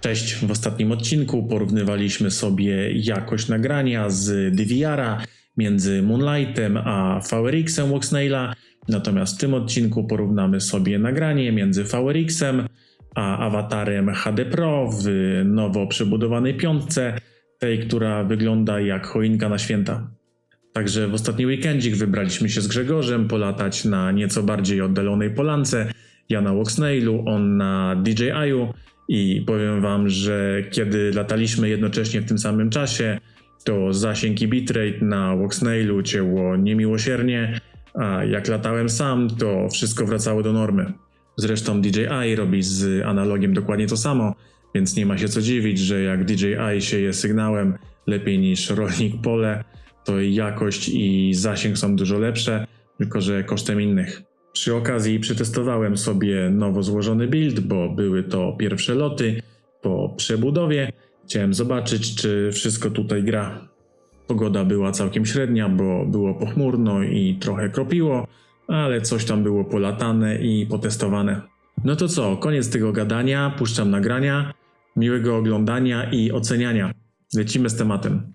Cześć, w ostatnim odcinku porównywaliśmy sobie jakość nagrania z DVR-a między Moonlightem a VRXem Walksnila, natomiast w tym odcinku porównamy sobie nagranie między VRXem a awatarem HD PRO w nowo przebudowanej piątce, tej, która wygląda jak choinka na święta. Także w ostatni weekendzik wybraliśmy się z Grzegorzem polatać na nieco bardziej oddalonej polance, ja na Walksnailu, on na DJI-u. I powiem wam, że kiedy lataliśmy jednocześnie w tym samym czasie, to zasięg i bitrate na Walksnailu cięło niemiłosiernie, a jak latałem sam, to wszystko wracało do normy. Zresztą DJI robi z analogiem dokładnie to samo, więc nie ma się co dziwić, że jak DJI sieje sygnałem lepiej niż rolnik pole, to jakość i zasięg są dużo lepsze, tylko że kosztem innych. Przy okazji przetestowałem sobie nowo złożony build, bo były to pierwsze loty po przebudowie. Chciałem zobaczyć, czy wszystko tutaj gra. Pogoda była całkiem średnia, bo było pochmurno i trochę kropiło, ale coś tam było polatane i potestowane. No to co, koniec tego gadania, puszczam nagrania, miłego oglądania i oceniania. Lecimy z tematem.